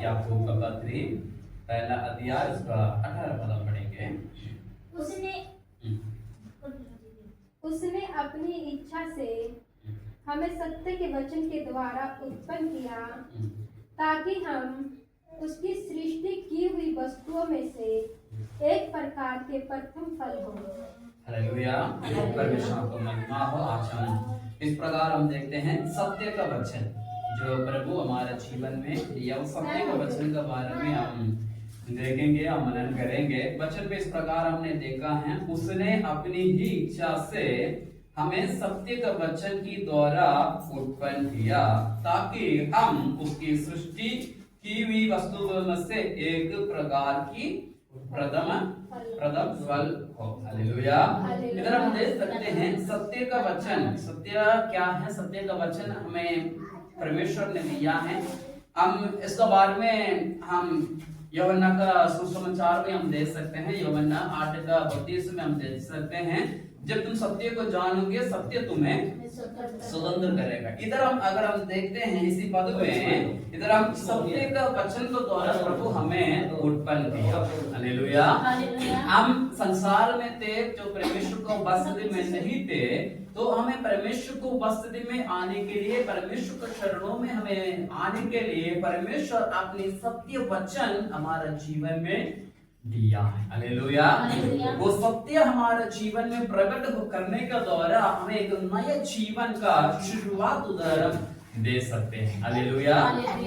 याकूब का पत्री पहला अध्याय उसका 18 पद हम पढ़ेंगे। उसने अपनी इच्छा से हमें सत्य के वचन के द्वारा उत्पन्न किया ताकि हम उसकी सृष्टि की हुई वस्तुओं में से एक प्रकार के प्रथम फल हो। हालेलुया, परमेश्वर को महिमा हो। आज हम इस प्रकार हम देखते हैं सत्य का वचन जो प्रभु हमारे जीवन में दिया, उस सत्य का वचन के बारे में हम देखेंगे और मनन करेंगे। वचन पे इस प्रकार हमने देखा है, उसने अपनी ही इच्छा से हमें सत्य का वचन की द्वारा उत्पन्न किया ताकि हम उसकी सृष्टि की हुई वस्तुओं में से एक प्रकार की प्रथम फल हो। हालेलुया। इधर हम देख सकते हैं सत्य का वचन। सत्य क्या है? सत्य का वचन हमें परमेश्वर ने दिया है। हम इसके बारे में हम यूहन्ना का सुसमाचार में हम देख सकते हैं, यूहन्ना 8:32 में हम देख सकते हैं, जब तुम सत्य को जानोगे सत्य तुम्हें स्वतंत्र करेगा। इधर हम अगर हम देखते हैं इसी पद में, इधर हम सत्य का वचन को द्वारा प्रभु हमें उत्पन्न किया। हालेलुया। हम संसार में थे जो परमेश्वर को उपस्थिति में नहीं थे, तो हमें परमेश्वर को उपस्थिति में आने के लिए, परमेश्वर के चरणों में हमें आने के लिए परमेश्वर अपनी सत्य वचन हमारे जीवन में दिया है। हालेलुया। वो सत्य हमारे जीवन में प्रकट करने के द्वारा हमें एक नए जीवन का शुरुआत उधर दे सकते हैं। हालेलुया।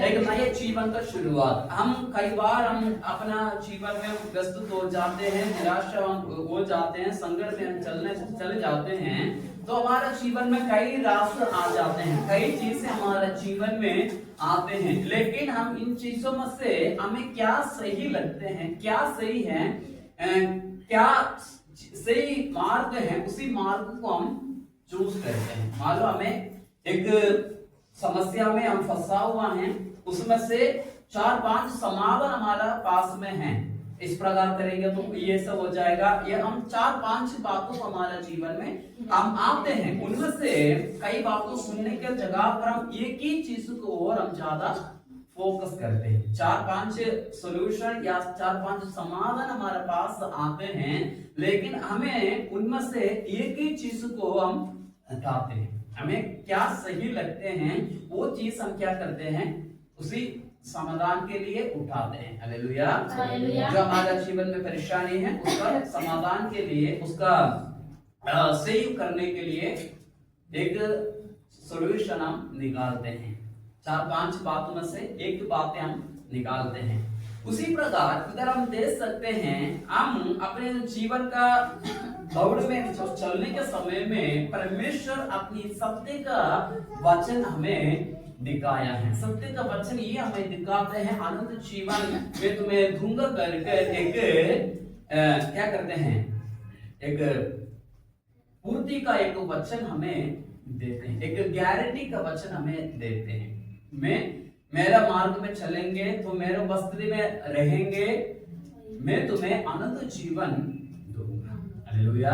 एक नए जीवन का शुरुआत। हम कई बार हम अपना जीवन में व्यस्त हो जाते हैं, निराशा हो जाते हैं, संकट में हम चले जाते हैं, तो हमारे जीवन में कई रास्ते आ जाते हैं, कई चीजें हमारे जीवन में आते हैं, लेकिन हम इन चीजों में से हमें क्या सही लगते हैं, क्या सही है, क्या सही मार्ग है, उसी मार्ग को हम चूज करते हैं। मान लो हमें एक समस्या में हम फंसा हुआ है, उसमें से 4-5 समाधान हमारा पास में है, इस प्रकार करेंगे तो ये सब हो जाएगा। ये हम 4-5 बातों हमारे जीवन में हम आते हैं, उनमें से कई बातों सुनने के जगह पर हम एक ही चीज को और हम ज्यादा फोकस करते हैं। 4-5 सॉल्यूशन या 4-5 समाधान हमारे पास आते हैं, लेकिन हमें उनमें से एक ही चीज को हम हटाते हैं। हमें क्या सही लगते हैं वो चीज हम क्या करते हैं, उसी समाधान के लिए उठाते हैं। हालेलुया। जो हमारे जीवन में परेशानी है उसका समाधान के लिए, उसका सही करने के लिए एक सॉल्यूशन हम निकालते हैं। 4-5 बातों में से एक बातें हम निकालते हैं। उसी प्रकार इधर हम देख सकते हैं, हम अपने जीवन का दौड़ में चलने के समय में परमेश्वर अपनी सत्य का वचन हमें दिखाया है। सत्य का वचन ये हमें दिखाते हैं, अनंत जीवन में तुम्हें दूंगा करके एक क्या करते हैं, एक पूर्ति का एक वचन हमें देते हैं, एक गारंटी का वचन हमें देते हैं। मेरा मार्ग में चलेंगे तो मेरे बस्ती में रहेंगे, मैं तुम्हें अनंत जीवन दूंगा। हालेलुया।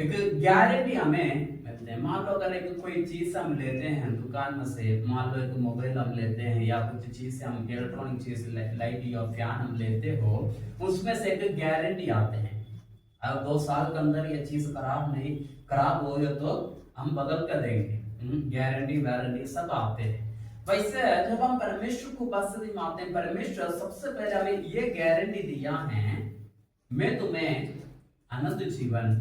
एक गारंटी हमें मिलते हैं। मान लो अगर एक कोई चीज हम लेते हैं दुकान में से, मान लो एक मोबाइल हम लेते हैं या कुछ चीज हम इलेक्ट्रॉनिक चीज, लाइट या फैन हम लेते हो, उसमें से एक गारंटी आते हैं। अब 2 साल के अंदर ये चीज खराब हो तो हम बदल कर देंगे, गारंटी वारंटी सब आते हैं। वैसे जब हम परमेश्वर को उपस्थिति में आते हैं, परमेश्वर सबसे पहले हमें ये गारंटी दिया है, मैं तुम्हें अनंत जीवन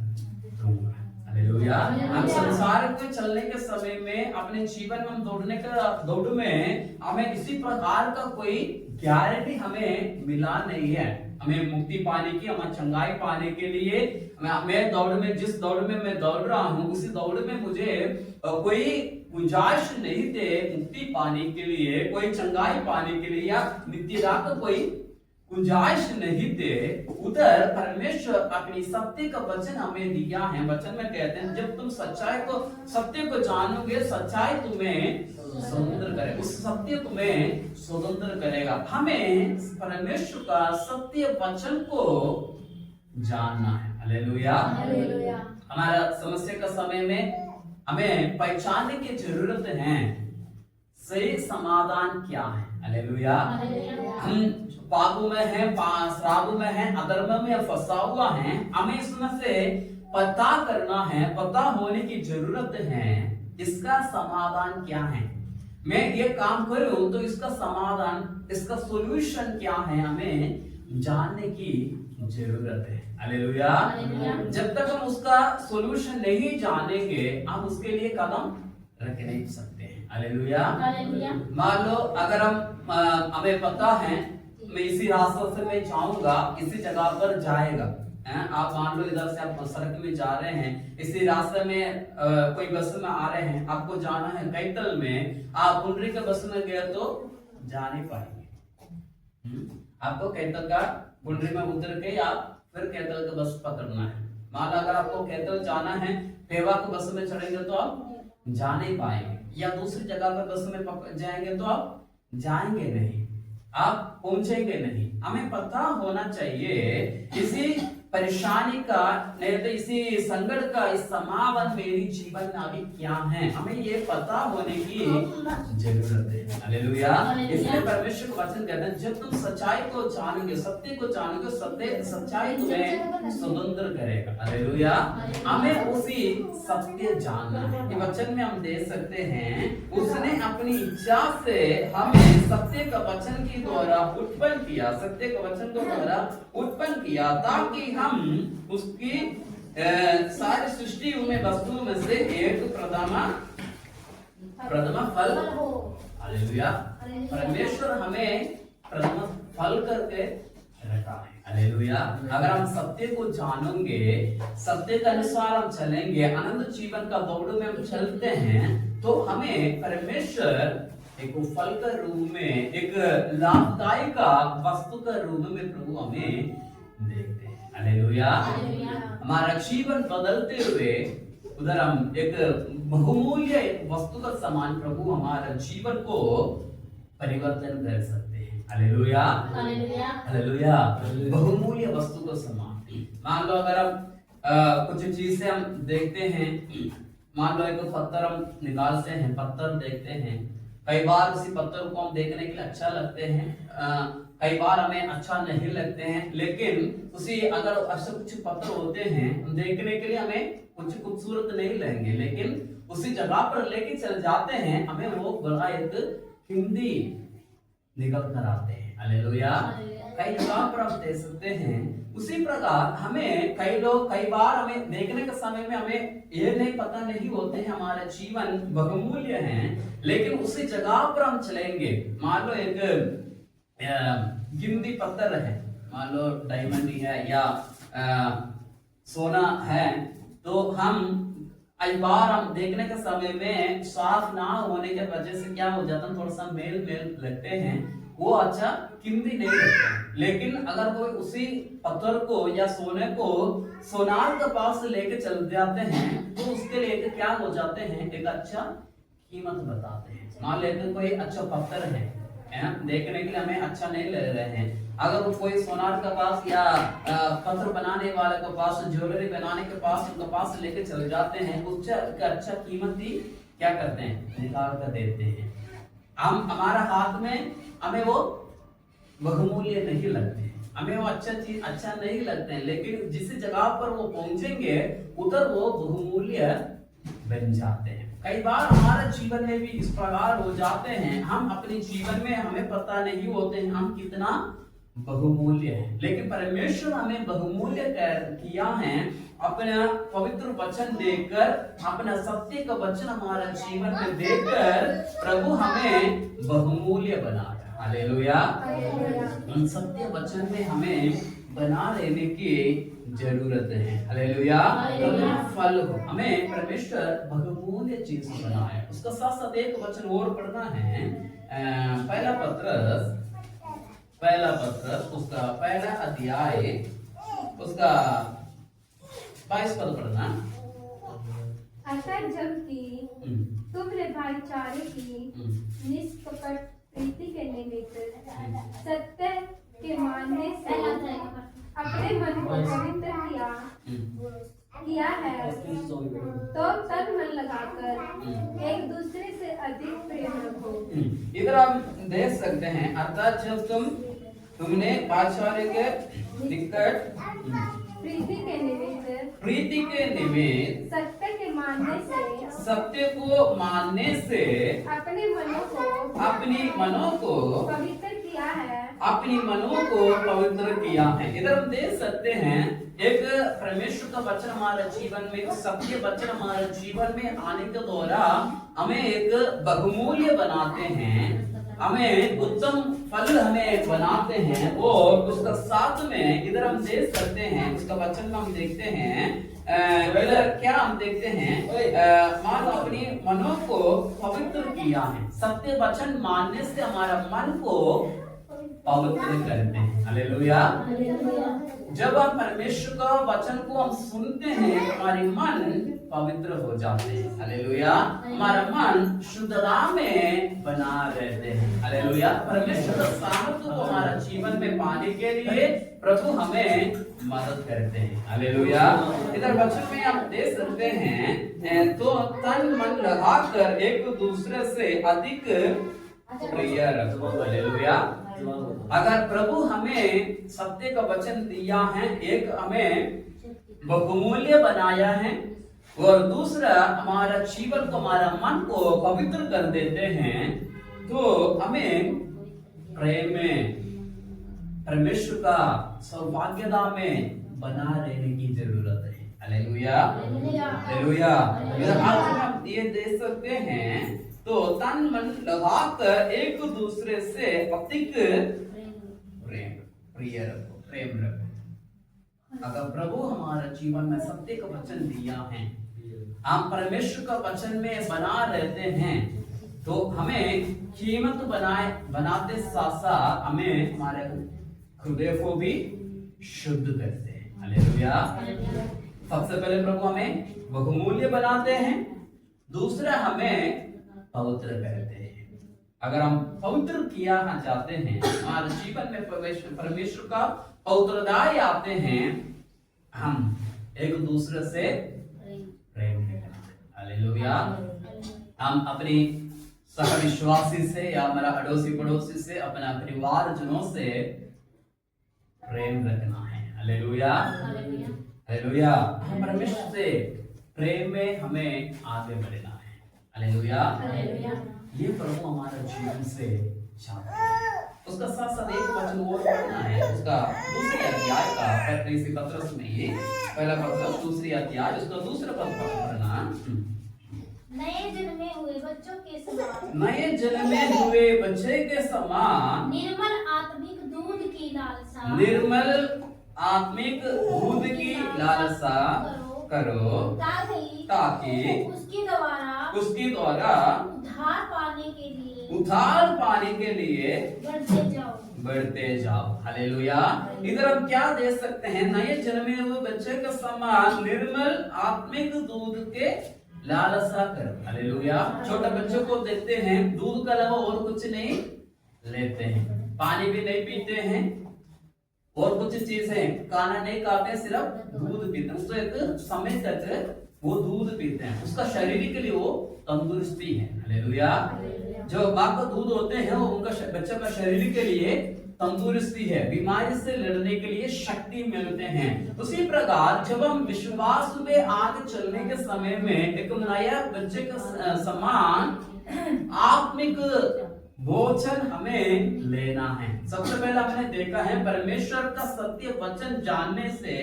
दूंगा। हालेलुया। हम संसार में चलने के समय में, अपने जीवन में हम दौड़ में हमें इसी प्रकार का कोई गारंटी हमें मिला नहीं है। हमें मुक्ति पाने की, हमें चंगाई पाने के लिए, मैं दौड़ में, जिस दौड़ में मैं दौड़ रहा हूँ उसी दौड़ में मुझे कोई गुंजाइश नहीं थे मुक्ति पाने के लिए, कोई चंगाई पाने के लिए या नित्य राह का कोई गुंजाइश नहीं थे। उधर परमेश्वर अपनी सत्य का वचन हमें दिया है। वचन में कहते हैं जब तुम सत्य को जानोगे, सच्चाई तुम्हें स्वतंत्र करेगा, उस सत्य तुम्हें स्वतंत्र करेगा। हमें परमेश्वर का सत्य वचन को जानना है। हालेलुया। हमारा समस्या का समय में हमें पहचानने की जरूरत है, सही समाधान क्या है, हालेलुया। हम पापों में हैं, श्राप में हैं, अधर्म में फंसा हुआ है, हमें इसमें से पता करना है, पता होने की जरूरत है इसका समाधान क्या है। मैं ये काम करूं तो इसका समाधान, इसका सॉल्यूशन क्या है, हमें जानने की जरूरत है। हालेलुया। जब तक हम उसका सॉल्यूशन नहीं जानेंगे हम उसके लिए कदम रख नहीं सकते हैं। हालेलुया। मान लो अगर हमें पता है मैं इसी रास्ते से मैं जाऊंगा, इसी जगह पर जाएगा, आप मान लो इधर से आप सड़क में जा रहे हैं, इसी रास्ते में कोई बस में आ रहे हैं, आपको जाना है कैथल में, आप पुंडरी के बस में गए तो जा नहीं पाएंगे। आपको कैथल का पुंडरी में उतर के आप फिर कैथल का बस पकड़ना है। मान लो अगर आपको कैथल जाना है, पेवा के बस में चढ़ेंगे तो आप जा नहीं पाएंगे, या दूसरी जगह पर बस में जाएंगे तो आप जाएंगे नहीं, आप पहुंचेंगे नहीं। हमें पता होना चाहिए इसी परेशानी का, नहीं तो इसी संकट का, इस समाधान मेरी जीवन में अभी क्या है, हमें ये पता होने की जरूरत है। हालेलुया। इसलिए परमेश्वर का वचन कहता है जब तुम सच्चाई को जानोगे, सत्य को जानोगे, सत्य सच्चाई तुम्हें स्वतंत्र करेगा। हालेलुया। हमें उसी सत्य जानना है। ये वचन में हम देख सकते हैं उसने अपनी इच्छा से हमें सत्य का वचन के द्वारा उत्पन्न किया, सत्य का वचन के द्वारा उत्पन्न किया, ताकि हम उसकी सारी सृष्टि में वस्तुओं में से एक प्रथम फल। हालेलुया। परमेश्वर हमें प्रथम फल करके रखा है। हालेलुया। अगर हम सत्य को जानेंगे, सत्य के अनुसार हम चलेंगे, अनंत जीवन का दौड़ में हम चलते हैं, तो हमें परमेश्वर एक फल का रूप में, एक लाभदायी का वस्तु का रूप में प्रभु हमें देखते हैं। हालेलुया। हमारा जीवन बदलते हुए उधर हम एक बहुमूल्य वस्तु का समान प्रभु हमारा जीवन को परिवर्तन कर सकते हैं। हालेलुया। हालेलुया। बहुमूल्य वस्तु का समान। मान लो अगर हम कुछ चीज से हम देखते हैं, मान लो एक पत्थर हम निकालते हैं, पत्थर देखते हैं, कई बार उसी पत्थर को हम देखने के लिए अच्छा लगते हैं, कई बार हमें अच्छा नहीं लगते हैं, लेकिन उसी अगर ऐसे कुछ पत्थर होते हैं देखने के लिए हमें कुछ खूबसूरत नहीं लगेंगे, लेकिन उसी जगह पर लेके चल जाते हैं, हमें वो बड़ा एक कीमती निकल कर आते हैं। हालेलुया। कई जगह पर हम देख सकते हैं उसी प्रकार हमें कई लोग कई बार हमें देखने के समय में हमें ये नहीं पता नहीं होते हैं हमारा जीवन बहुमूल्य है, लेकिन उसी जगह पर हम चलेंगे। मान लो एक कीमती पत्थर है, मान लो डायमंड है या सोना है, तो हम कई बार हम देखने के समय में साफ ना होने के वजह से क्या हो जाता है, थोड़ा सा मेल लगते हैं, वो अच्छा कीमती नहीं लगता है। लेकिन अगर कोई उसी पत्थर को या सोने को सोनार के पास लेके चल जाते हैं तो उसके लिए क्या हो जाते हैं, एक अच्छा कीमत बताते हैं। मान लेते कोई अच्छा पत्थर है, देखने के लिए हमें अच्छा नहीं लग रहे हैं, अगर वो कोई सोनार के पास या पत्थर बनाने वाले के पास, ज्वेलरी बनाने के पास, उनके पास लेके चले जाते हैं, उसका अच्छा कीमत ही क्या करते हैं, निकाल कर देते हैं। हम हमारा हाथ में हमें वो बहुमूल्य नहीं लगते, हमें वो अच्छा चीज अच्छा नहीं लगते हैं, लेकिन जिस जगह पर वो पहुंचेंगे उधर वो बहुमूल्य बन जाते हैं। कई बार हमारा जीवन में भी इस प्रकार हो जाते हैं, हम अपने जीवन में हमें पता नहीं होते हैं हम कितना बहुमूल्य है, लेकिन परमेश्वर हमें बहुमूल्य किया है अपना पवित्र वचन देकर, अपना सत्य का वचन हमारा जीवन में देकर प्रभु हमें बहुमूल्य बनाया। हालेलुया। उन सत्य वचन में हमें बना लेने की जरूरत है। हालेलुया। फल हो, हमें परमेश्वर बहुमूल्य चीज बनाया। उसका साथ साथ एक वचन और पढ़ना है, पहला पत्र उसका पहला अध्याय उसका 22 पद पढ़ना। अतः जबकि तुम भाईचारे की निष्कपट प्रीति के निमित्त सत्य के मानने से अपने मन को पवित्र किया है, तो तन मन लगाकर एक दूसरे से अधिक प्रेम रखो। इधर आप देख सकते हैं, अर्थात जब तुमने पाठशाला के निकट प्रीति के निमित्त सत्य को मानने से अपने मनों को पवित्र किया है। अपनी मनों को पवित्र किया है। इधर हम देख सकते हैं, एक परमेश्वर का वचन हमारे जीवन में, सत्य वचन हमारे जीवन में आने के द्वारा हमें एक बहुमूल्य बनाते हैं, हमें उत्तम फल हमें बनाते हैं। और उसका साथ में इधर हम देख सकते हैं, उसका वचन में हम देखते हैं, इधर क्या हम देखते हैं, मानो अपनी मनों को पवित्र किया है। सत्य वचन मानने से हमारा मन को पवित्र करते हैं। हालेलुया। जब हम परमेश्वर का वचन को हम सुनते हैं, हमारे मन पवित्र हो जाते हैं। हालेलुया। हमारा मन शुद्धता में बना रहते हैं। हालेलुया। परमेश्वर का सामर्थ्य को हमारा जीवन में पाने के लिए प्रभु हमें मदद करते हैं। हालेलुया। इधर वचन में आप देख सकते हैं, तो तन मन लगाकर एक दूसरे से अधिक प्रिय रखो। हालेलुया। अगर प्रभु हमें सत्य का वचन दिया है, एक हमें बहुमूल्य बनाया है, और दूसरा हमारा जीवन को, हमारा मन को पवित्र कर देते हैं, तो हमें प्रेम में, परमेश्वर का सौभाग्यता में बना रहने की जरूरत है। हालेलुया। हालेलुया। आप ये देख सकते हैं, तो तन मन लगाकर एक दूसरे से अधिक प्रेम रखो। अगर प्रभु हमारा जीवन में सत्य का वचन दिया है, हम परमेश्वर का वचन में बना रहते हैं, तो हमें कीमत बनाते साथ साथ हमें हमारे हृदय को भी शुद्ध करते हैं। हालेलुया। सबसे पहले प्रभु हमें बहुमूल्य बनाते हैं, दूसरा हमें पवित्र करते हैं। अगर हम पवित्र किया जाते हैं, हमारे जीवन में परमेश्वर का पवित्रता आते हैं, हम एक दूसरे से प्रेम करते हैं। हालेलुया। हम अपनी सहविश्वासी से या हमारा अड़ोसी पड़ोसी से, अपना परिवारजनों से प्रेम रखना है। हालेलुया। हालेलुया। परमेश्वर से प्रेम में हमें आगे बढ़ना है। हालेलुया। ये प्रभु हमारे जीवन से चाहता है। उसका साथ साथ एक वचन और पढ़ना है, उसका दूसरे अध्याय का, पत्रस में ये पहला पत्रस दूसरी अध्याय उसका दूसरा पद पढ़ना। नए जन्मे हुए बच्चों के समान, नए जन्मे हुए बच्चे के समान निर्मल आत्मिक दूध की लालसा, निर्मल आत्मिक दूध की लालसा करो, ताकि उसके द्वारा उद्धार पाने के लिए बढ़ते जाओ। हालेलुया। इधर हम क्या देख सकते हैं, नए जन्मे हुए बच्चे के समान निर्मल आत्मिक दूध के लालसा करो। हालेलुया। छोटे बच्चों को देखते हैं, दूध के अलावा और कुछ नहीं लेते हैं, पानी भी नहीं पीते हैं, और कुछ चीजें खाना नहीं खाते, सिर्फ दूध पीते हैं। उसको एक समय तक वो दूध पीते हैं, उसका शरीर के लिए वो तंदुरुस्ती है। हालेलुया। जो माँ का दूध होते हैं, वो उनका बच्चे का शरीर के लिए तंदुरुस्ती है, बीमारी से लड़ने के लिए शक्ति मिलते हैं। उसी प्रकार जब हम विश्वास में आगे चलने के समय में एक नया बच्चे का समान आत्मिक भोजन हमें लेना है। सबसे पहले हमने देखा है, परमेश्वर का सत्य वचन जानने से,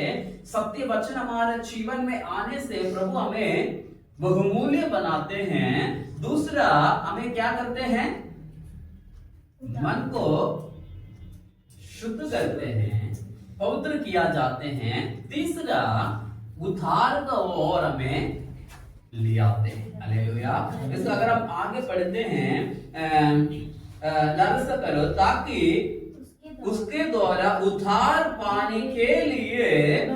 सत्य वचन हमारे जीवन में आने से प्रभु हमें बहुमूल्य बनाते हैं। दूसरा, हमें क्या करते हैं, मन को शुद्ध करते हैं, पवित्र किया जाते हैं। तीसरा, उद्धार का ओर हमें ले आते हैं। हालेलुया। इसको अगर हम आगे पढ़ते हैं, लालसा करो ताकि उसके द्वारा उद्धार पाने के लिए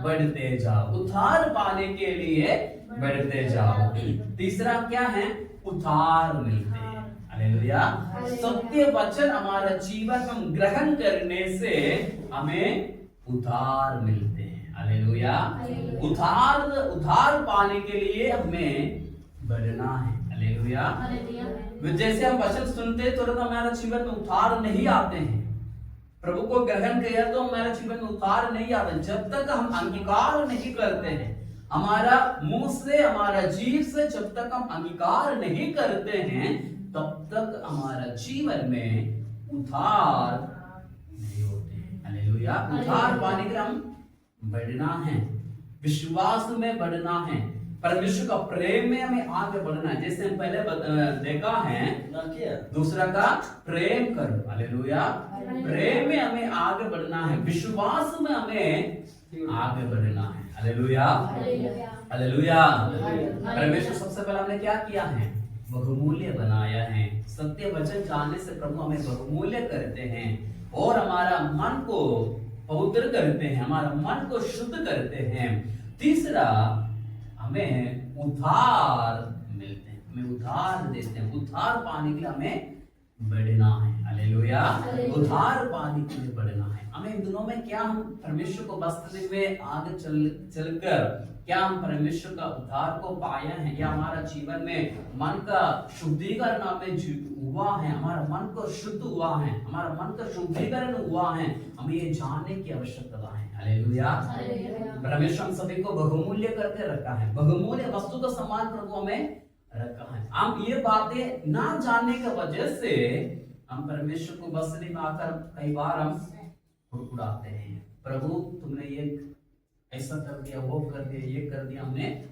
बढ़ते जाओ। उद्धार पाने के लिए बढ़ते जाओ। तीसरा क्या है, उद्धार मिलते हैं। हालेलुया। सत्य वचन हमारा जीवन में ग्रहण करने से हमें उद्धार मिलते हैं। हालेलुया। उद्धार पाने के लिए हमें बढ़ना है। हालेलुया। हालेलुया। जैसे हम वचन सुनते तुरंत हमारे जीवन में उतार नहीं आते हैं, प्रभु को ग्रहण किया तो हमारे जीवन में उतार नहीं आते जब तक हम अंगीकार नहीं करते हैं। हमारा मुंह से, हमारा जीव से जब तक हम अंगीकार नहीं करते हैं तब तक हमारा जीवन में उतार नहीं होते हैं। हालेलुया। उतार पाने के लिए हम बढ़ना है, विश्वास में बढ़ना है, परमेश्वर का प्रेम में हमें आगे बढ़ना है। जैसे हम पहले देखा है, दूसरा का प्रेम करो। हालेलुया। प्रेम में हमें आगे बढ़ना है, विश्वास में हमें आगे बढ़ना है। हालेलुया। हालेलुया। परमेश्वर सबसे पहले हमने क्या किया है? बहुमूल्य बनाया है। सत्य वचन जानने से प्रभु हमें बहुमूल्य करते हैं और हमारा मन को पवित्र करते हैं, हमारा मन को शुद्ध करते हैं। तीसरा, हमें उद्धार मिलते हैं, हमें उद्धार देते हैं। उद्धार पाने के लिए हमें बढ़ना है। हालेलुया। उद्धार पाने के लिए बढ़ना है। हमें इन दिनों में क्या हम परमेश्वर को वास्तविक में आगे चलकर क्या हम परमेश्वर का उद्धार को पाया है, या हमारा जीवन में मन का शुद्धिकरण हमें हुआ है, हमारा मन को शुद्ध हुआ है, हमारा मन का शुद्धिकरण हुआ है, हमें ये जानने की आवश्यकता है। हालेलुया। परमेश्वर हम सभी को बहुमूल्य करके रखा है, बहुमूल्य वस्तु का समान प्रभु हमें रखा है। हम ये बातें ना जानने की वजह से हम परमेश्वर को बसने में आकर कई बार हम उड़ाते हैं, प्रभु तुमने ये ऐसा कर दिया, वो कर दिया, ये कर दिया, हमने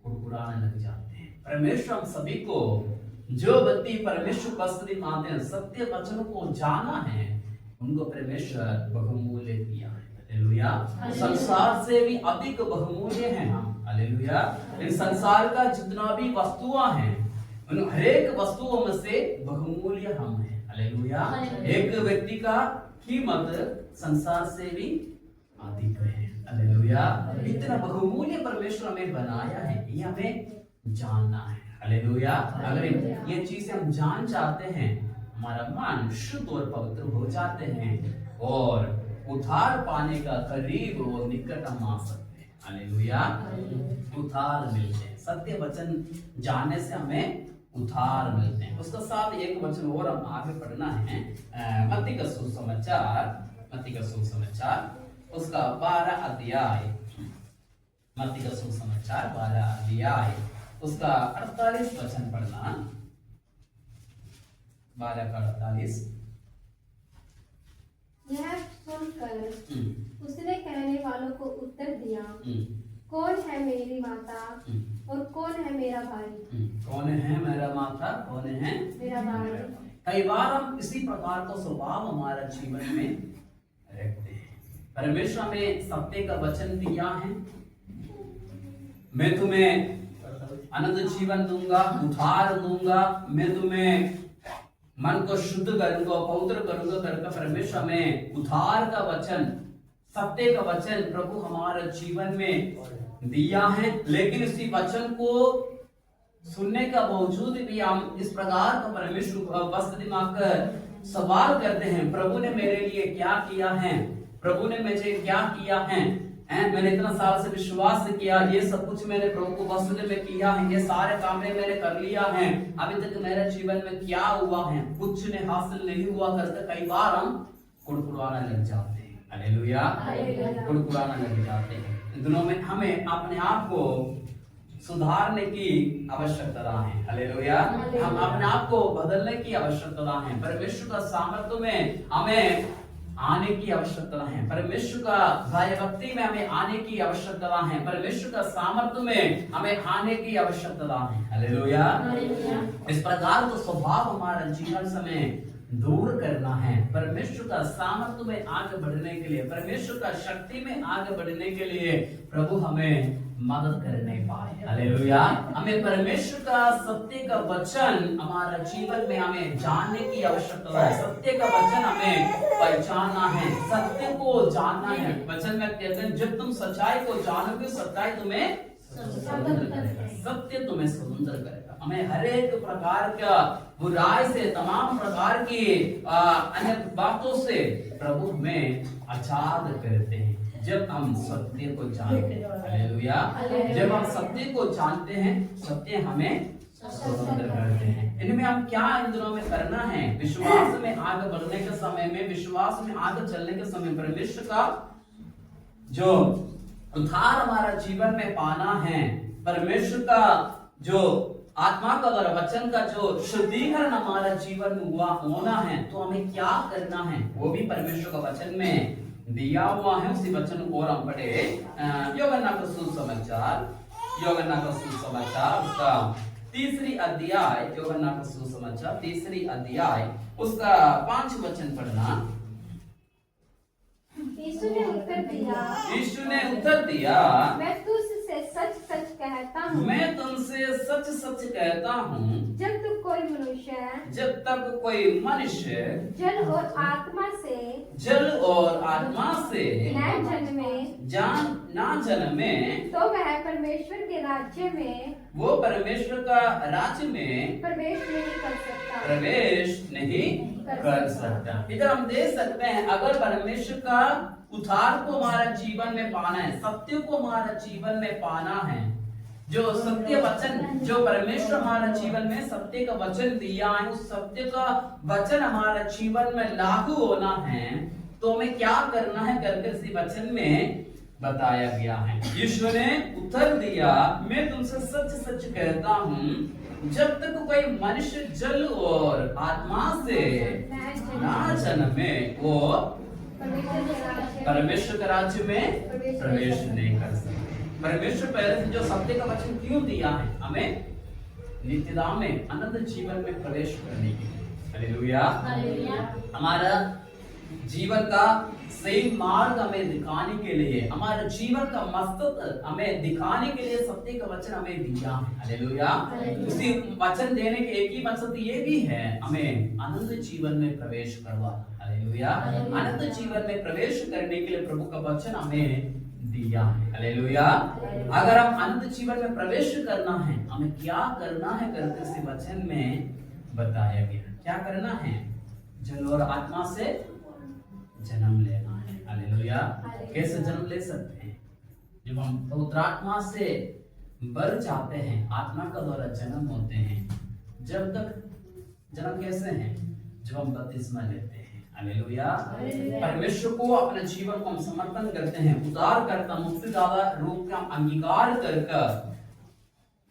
उड़ाने लग जाते हैं। परमेश्वर हम सभी को, जो व्यक्ति परमेश्वर बसने में आते हैं, सत्य वचनों को जाना है, उनको परमेश्वर बहुमूल्य किया है। हालेलुया। संसार से भी अधिक बहुमूल्य हैं हम। हालेलुया। इन संसार का जितना भी वस्तुएं हैं, उन हर एक वस्तुओं में से बहुमूल्य हम हैं। हालेलुया। एक व्यक्ति का कीमत संसार से भी अधिक है। हालेलुया। इतना बहुमूल्य परमेश्वर हमें बनाया है, ये हमें जानना है। हालेलुया। अगर ये चीजें हम जान जाते हैं, हमारा मन शुद्ध और पवित्र हो जाते हैं और उद्धार पाने का करीब और निकट हम आ सकते हैं। हालेलुया। उद्धार मिलते हैं, सत्य वचन जानने से हमें उद्धार मिलते हैं। उसका साथ एक वचन और हम आगे पढ़ना है, मत्ती का सुसमाचार उसका 12 अध्याय, मत्ती का सुसमाचार 12 अध्याय उसका 48 वचन पढ़ना, 12 का 48। यह सुनकर उसने कहने वालों को उत्तर दिया, कौन है मेरी माता और कौन है मेरा भाई? कौन है मेरा माता, कौन है मेरा भाई? कई बार हम इसी प्रकार का स्वभाव हमारा जीवन में रखते हैं। परमेश्वर हमें सत्य का वचन दिया है, मैं तुम्हें अनंत जीवन दूंगा, उद्धार दूंगा, मैं तुम्हें मन को शुद्ध करूंगा, पवित्र करूंगा करके परमेश्वर हमें उद्धार का वचन, सत्य का वचन प्रभु हमारे जीवन में दिया है। लेकिन इसी वचन को सुनने का बावजूद भी हम इस प्रकार का परमेश्वर वस्त दिमाग कर सवाल करते हैं, प्रभु ने मेरे लिए क्या किया है, प्रभु ने मुझे क्या किया है, मैंने इतना साल से विश्वास किया, ये सब कुछ मैंने प्रभु को वसुले में किया है, ये सारे काम मैंने कर लिया है, अभी तक मेरे जीवन में क्या हुआ है, कुछ ने हासिल नहीं हुआ करके कई बार हम कुड़कुड़ाने लग जाते हैं। हालेलुया। कुड़कुड़ाने लग जाते हैं। इन दिनों में हमें अपने आप को सुधारने की आवश्यकता है। हालेलुया। हम अपने आप को बदलने की आवश्यकता है। परमेश्वर का सामर्थ्य में हमें आने की आवश्यकता है, परमेश्वर का भयभक्ति में हमें आने की आवश्यकता है, परमेश्वर का सामर्थ्य में हमें आने की आवश्यकता है। हालेलुया। इस प्रकार का स्वभाव हमारा जीवन से दूर करना है, परमेश्वर का सामर्थ्य में आगे बढ़ने के लिए, परमेश्वर का शक्ति में आगे बढ़ने के लिए प्रभु हमें मदद करने पाए। हालेलुया। हमें परमेश्वर का सत्य का वचन हमारा जीवन में हमें जानने की आवश्यकता है। सत्य का वचन हमें पहचानना है, सत्य को जानना है। वचन में कहते हैं जब तुम सच्चाई को जानोगे, सच्चाई तुम्हें स्वतंत्र करेगा, सत्य तुम्हें स्वतंत्र करेगा। हमें हर एक प्रकार का बुराई से, तमाम प्रकार की अन्य बातों से प्रभु हमें आजाद करते हैं जब हम सत्य को जानते हैं। हालेलुया। जब हम सत्य को जानते हैं, सत्य हमें स्वतंत्र करते हैं। इनमें हम क्या इन दिनों में करना है? विश्वास में आगे बढ़ने के समय में, विश्वास में आगे चलने के समय परमेश्वर का जो उद्धार हमारा जीवन में पाना है, परमेश्वर का जो आत्मा का द्वारा वचन का जो शुद्धिकरण हमारा जीवन में हुआ होना है, तो हमें क्या करना है वो भी परमेश्वर का वचन में दिया हुआ है। उसी वचन को हम पढ़े यूहन्ना का सुसमाचार, यूहन्ना का सुसमाचार उसका 3 अध्याय, यूहन्ना का सुसमाचार 3 अध्याय उसका 5 वचन पढ़ना। यीशु ने उत्तर दिया, यीशु ने उत्तर दिया, मैं तुझसे सच सच कहता हूँ, मैं तुमसे सच सच कहता हूँ, जब तक कोई मनुष्य जब तक कोई मनुष्य जल और आत्मा से जल और आत्मा से न जन्मे, ना जन्मे, तो वह परमेश्वर के राज्य में वो परमेश्वर का राज्य में प्रवेश नहीं कर सकता। प्रवेश नहीं कर सकता। इधर हम देख सकते हैं, अगर परमेश्वर का उद्धार को हमारा जीवन में पाना है, सत्य को हमारा जीवन में पाना है, जो सत्य वचन जो परमेश्वर हमारा जीवन में सत्य का वचन दिया है, उस सत्य का वचन हमारा जीवन में लागू होना है, तो हमें क्या करना है करके इसी वचन में बताया गया है। यीशु ने उत्तर दिया, मैं तुमसे सच सच कहता हूँ, जब तक कोई मनुष्य जल और आत्मा से ना जन्मे, वो परमेश्वर के राज्य में प्रवेश नहीं कर सकते। परमेश्वर पहले से जो सत्य का वचन क्यों दिया है? हमें नित्यता में अनंत जीवन में प्रवेश करने के लिए। हालेलुया। हमारा जीवन का सही मार्ग हमें दिखाने के लिए, हमारे जीवन का मकसद हमें दिखाने के लिए सत्य का वचन हमें दिया है। हालेलुया। उसी वचन देने के एक ही मकसद ये भी है, हमें अनंत जीवन में प्रवेश करवाना। हालेलुया। अनंत जीवन में प्रवेश करने के लिए प्रभु का वचन हमें दिया है। हालेलुया। अगर हम अनंत जीवन में प्रवेश करना है, हमें क्या करना है करके इस वचन में बताया गया। क्या करना है? जल और आत्मा से जन्म लेना है। हालेलुया। कैसे जन्म ले सकते हैं? जब हम पवित्र आत्मा से भर जाते हैं, आत्मा का द्वारा जन्म होते हैं। जब तक जन्म कैसे है? जब हम बपतिस्मा लेते हैं। हालेलुया। परमेश्वर को अपने जीवन को हम समर्पण करते हैं, उद्धार करता मुक्तिदाता रूप का अंगीकार कर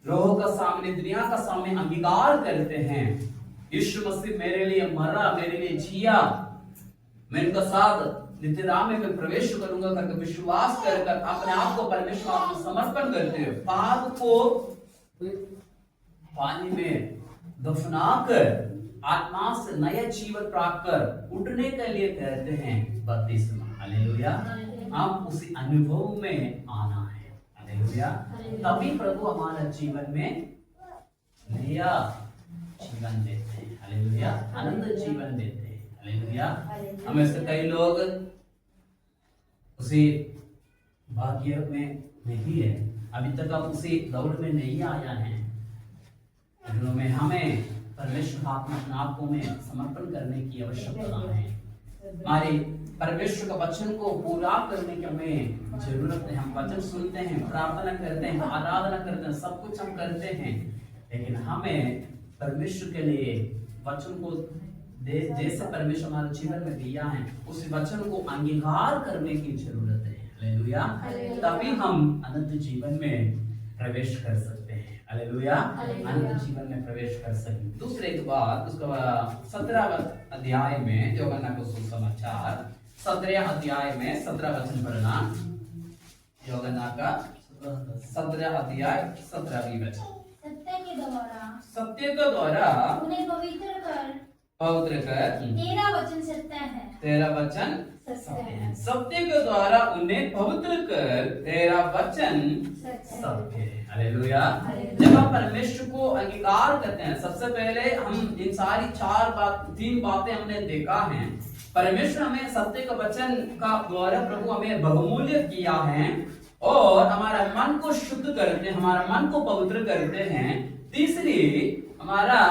रोह का सामने, दुनिया का सामने अंगीकार करते हैं। यीशु मसीह मेरे लिए मरा, मेरे लिए जिया, मैं इनका साथ नित्यता में मैं प्रवेश करूंगा करके विश्वास कर अपने आप को परमेश्वर में समर्पण करते हुए पाप को पानी में दफनाकर आत्मा से नया जीवन प्राप्त कर उठने के लिए कहते हैं बपतिस्मा। हालेलुया। हम उसी अनुभव में आना है। हालेलुया। तभी प्रभु हमारा जीवन में नया जीवन देते हैं। हालेलुया। आनंद जीवन देते हैं। हालेलुया। हमें से कई लोग उसी भाग्य में नहीं है, अभी तक हम उसी दौड़ में नहीं आया है, में हमें परमेश्वर अपने आप को में समर्पण करने की आवश्यकता है। हमारे परमेश्वर का वचन को पूरा करने की हमें जरूरत है। हम वचन सुनते हैं, प्रार्थना करते हैं, आराधना करते हैं, सब कुछ हम करते हैं, लेकिन हमें परमेश्वर के लिए वचन को जैसे परमेश्वर हमारे जीवन में दिया है, उस वचन को अंगीकार करने की जरूरत है। हालेलुया। तभी हम अनंत जीवन में प्रवेश कर सकते हैं। हालेलुया। अनंत जीवन में प्रवेश कर सकते। दूसरे एक बात, उसका 17 अध्याय में यूहन्ना का सुसमाचार 17 अध्याय में 17 वचन पढ़ना। यूहन्ना का 17 अध्याय 17वीं वचन। सत्य के द्वारा उन्हें पवित्र कर तेरा वचन सत्य है। तेरा वचन सत्य है। सत्य के द्वारा उन्हें पवित्र कर, तेरा वचन सत्य है। हालेलुया। जब हम परमेश्वर को अंगीकार करते हैं, सबसे पहले हम इन सारी 3 बातें हमने देखा है। परमेश्वर हमें सत्य का वचन का द्वारा प्रभु हमें बहुमूल्य किया है और हमारा मन को शुद्ध करते हैं, हमारा मन को पवित्र करते हैं। तीसरी, हमारा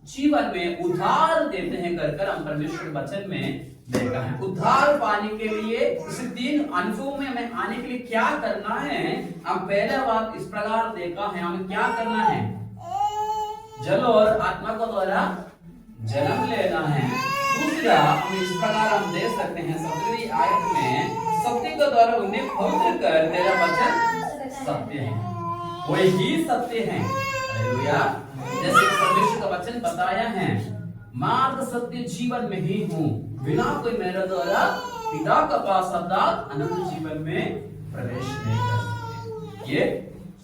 जीवन में उद्धार देते हैं कर हम परमेश्वर के वचन में देखा है। उद्धार पाने के लिए इस 3 अनुभव में हमें आने के लिए क्या करना है? हम पहला बात इस प्रकार देखा है, हमें क्या करना है? जल और आत्मा को द्वारा जन्म लेना है। दूसरा हम इस प्रकार हम देख सकते हैं 17वीं आयत में सत्य के द्वारा उन्हें पवित्र कर तेरा वचन सत्य है, वही सत्य है। हालेलुया। जैसे परमेश्वर का वचन बताया है, मार्ग सत्य जीवन में ही हूँ, बिना कोई मेरे द्वारा पिता का पास अर्थात अनंत जीवन में प्रवेश नहीं कर सकते। ये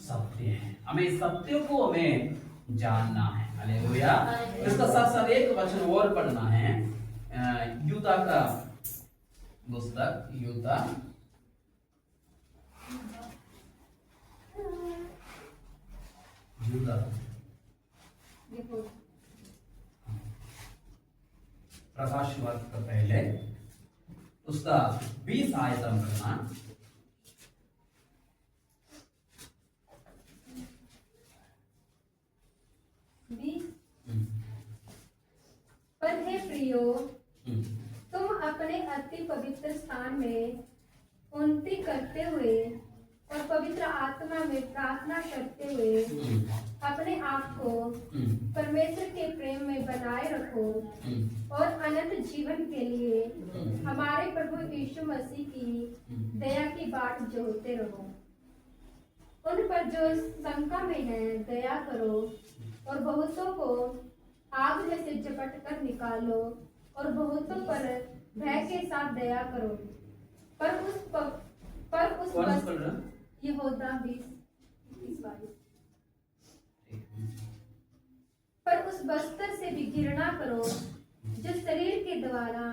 सत्य है, हमें इस सत्य को हमें जानना है। हालेलुया। इसका साथ साथ एक वचन और पढ़ना है, यूदा का पुस्तक, यूदा प्रकाशवाद का पहले उसका 20 आयत पढ़ना। पर हे प्रियो, तुम अपने अति पवित्र स्थान में उन्नति करते हुए और पवित्र आत्मा में प्रार्थना करते हुए अपने आप को परमेश्वर के प्रेम में बनाए रखो और अनंत जीवन के लिए हमारे प्रभु यीशु मसीह की दया की बाट जोहते रहो। उन पर जो शंका में है दया करो और बहुतों को आग में से झपट कर निकालो और बहुतों पर भय के साथ दया करो। यहोदा 20:21। पर उस बस्तर से भी घृणा करो जो शरीर के द्वारा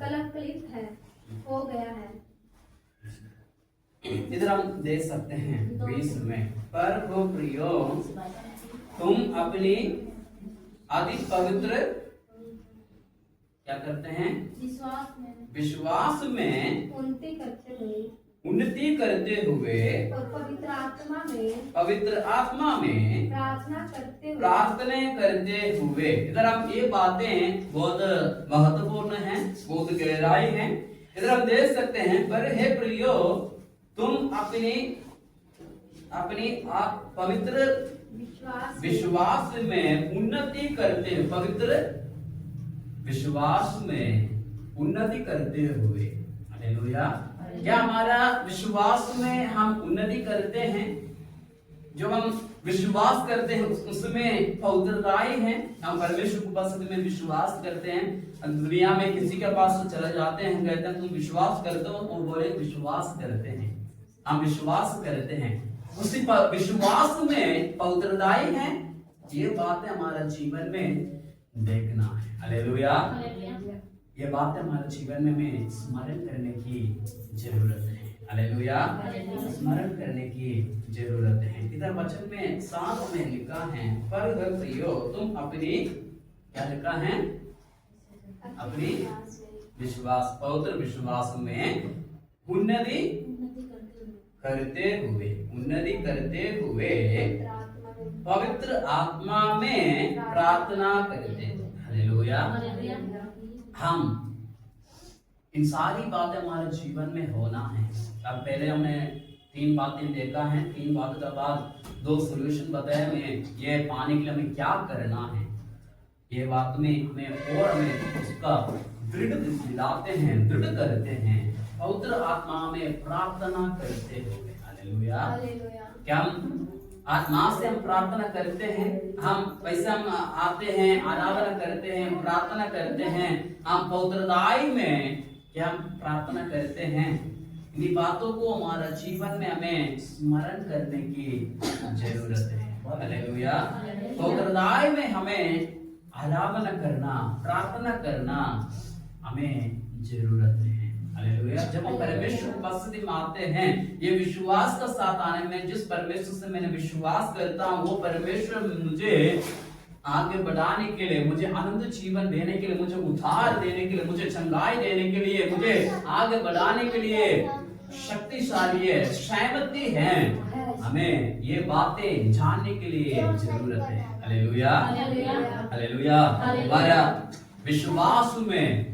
कलंकित है हो गया है। इधर हम देख सकते हैं 20 में, पर हो प्रियो, तुम अपनी आदि पवित्र क्या करते हैं? विश्वास में उन्नति करते हुए और पवित्र आत्मा में प्रार्थना करते हुए। इधर हम ये बातें बहुत महत्वपूर्ण हैं, बहुत गहराई हैं। इधर हम देख सकते हैं, पर हे प्रियो, तुम अपनी पवित्र विश्वास में उन्नति करते, पवित्र विश्वास में उन्नति करते हुए। हालेलुया। क्या हमारा विश्वास में हम उन्नति करते हैं? जो हम विश्वास करते हैं उसमें पवित्रताएं हैं। हम परमेश्वर की उपस्थिति में विश्वास करते हैं। दुनिया में किसी के पास चले जाते हैं, कहते हैं तुम विश्वास करते हो, वो बोले विश्वास करते हैं, हम विश्वास करते हैं। उसी विश्वास में पवित्रताएं हैं। ये बातें हमारा जीवन में देखना है। हालेलुया। ये बातें हमारे जीवन में हमें स्मरण करने की जरूरत है। हालेलुया। स्मरण करने की जरूरत है। इधर वचन में साथ में लिखा है, पर हे प्रियो, तुम अपनी क्या लिखा है? अपनी विश्वास, पवित्र विश्वास में उन्नति करते हुए पवित्र आत्मा में प्रार्थना करते। हालेलुया। हम इन सारी बातें हमारे जीवन में होना है। अब पहले हमने 3 बातें देखा है, 3 बातों के बाद 2 सॉल्यूशन बताए हमें ये पाने के लिए हमें क्या करना है। ये बात में हमें और हमें उसका दृढ़ दिलाते हैं, दृढ़ करते हैं, पवित्र आत्मा में प्रार्थना करते हुए। हालेलुया। क्या हम आत्मा से हम प्रार्थना करते हैं? हम वैसे हम आते हैं, आराधना करते हैं, प्रार्थना करते हैं, हम पवित्रताई में क्या हम प्रार्थना करते हैं? इन बातों को हमारा जीवन में हमें स्मरण करने की जरूरत है। हालेलुया। पवित्रताई में हमें आराधना करना, प्रार्थना करना हमें जरूरत है। हालेलुया। जब हम परमेश्वर की उपस्थिति में आते हैं, ये विश्वास का साथ आने में, जिस परमेश्वर से मैंने विश्वास करता हूँ वो परमेश्वर मुझे आगे बढ़ाने के लिए, मुझे आनंद जीवन देने के लिए, मुझे उद्धार देने के लिए, मुझे चंगाई देने के लिए, मुझे आगे बढ़ाने के लिए शक्तिशाली है, सामर्थ्य है। हमें ये बातें जानने के लिए जरूरत है। हालेलुया। हालेलुया। हमारा विश्वास में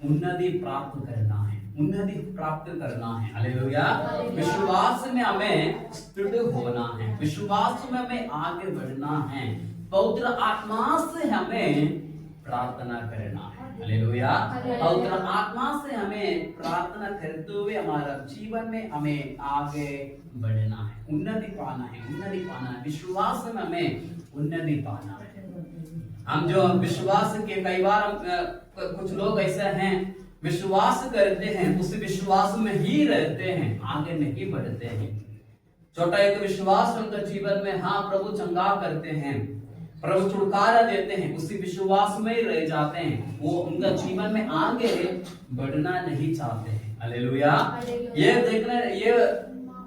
उन्नति प्राप्त करना है, उन्नति प्राप्त करना है। हालेलुया। विश्वास में हमें स्थिर होना है, विश्वास में हमें आगे बढ़ना है। पवित्र आत्मा से हमें प्रार्थना करना है। हालेलुया। पवित्र आत्मा से हमें प्रार्थना करते हुए हमारा जीवन में हमें आगे बढ़ना है, उन्नति पाना है, विश्वास में हमें उन्नति पाना है। हम जो विश्वास के कई बार कुछ लोग ऐसे हैं, विश्वास करते हैं, उस विश्वास में ही रहते हैं, आगे नहीं बढ़ते हैं। छोटा एक विश्वास उनके जीवन में, हाँ प्रभु चंगा करते हैं, प्रभु छुटकारा देते हैं, उसी विश्वास में ही रह जाते हैं, वो उनका जीवन में आगे बढ़ना नहीं चाहते हैं। हालेलुया। ये देखना, ये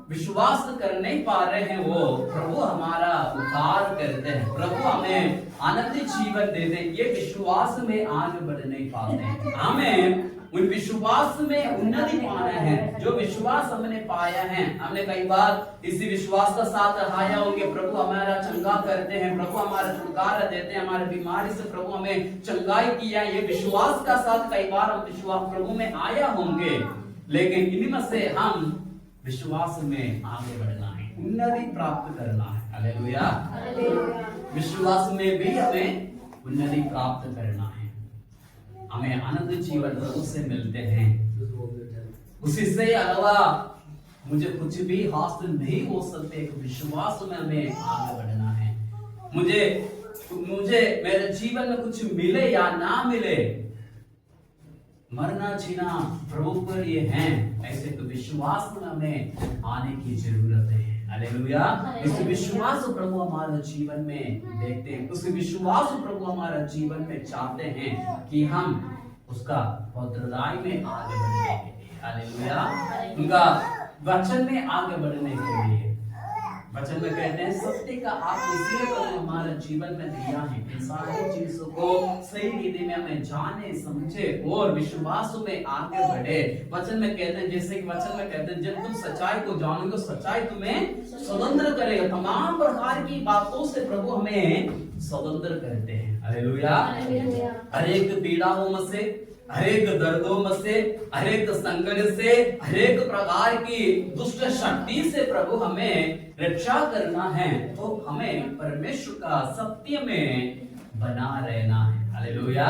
विश्वास कर नहीं पा रहे हैं, वो प्रभु हमारा उद्धार करते हैं, प्रभु हमें आनंदित जीवन देते हैं, ये विश्वास में आगे बढ़ नहीं पाते हैं। हमें उन विश्वास में उन्नति पाना है। जो विश्वास हमने पाया है, हमने कई बार इसी विश्वास का साथ रहाया होंगे, प्रभु हमारा चंगा करते हैं, प्रभु हमारा छुटकारा देते हैं, हमारे बीमारी से प्रभु हमें चंगाई किया, ये विश्वास का साथ कई बार हम विश्वास प्रभु में आया होंगे, लेकिन इनमें से हम विश्वास में आगे बढ़ना है, उन्नति प्राप्त करना है। हालेलुया। विश्वास में भी हमें उन्नति प्राप्त करना है, हमें आनंद जीवन प्रभु से मिलते हैं। उसी से अलावा मुझे कुछ भी हासिल नहीं हो सकते, एक विश्वास में हमें आगे बढ़ना है। मुझे मेरे जीवन में कुछ मिले या ना मिले, मरना जीना प्रभु पर ये है, ऐसे तो विश्वास में हमें आने की जरूरत है। हालेलुया। इस विश्वास प्रभु हमारे जीवन में देखते हैं, उस विश्वास प्रभु हमारे जीवन में चाहते हैं कि हम उसका पवित्रताई में आगे बढ़ने के लिए, हालेलुया, उनका वचन में आगे बढ़ने के लिए। वचन में कहते हैं सत्य का आप इसलिए प्रभु हमारे जीवन में दिया है, इन सारी चीजों को सही रीति में हमें जाने समझे और विश्वास में आगे बढ़े। वचन में कहते हैं, जैसे कि वचन में कहते हैं, जब तुम सच्चाई को जानोगे सच्चाई तुम्हें स्वतंत्र करेगा। तमाम प्रकार की बातों से प्रभु हमें स्वतंत्र करते हैं। हालेलुया। हर एक पीड़ाओं में से, हर एक दर्दों में से, हर एक संकट से, हर एक प्रकार की दुष्ट शक्ति से प्रभु हमें रक्षा करना है, तो हमें परमेश्वर का सत्य में बना रहना है। हालेलुया।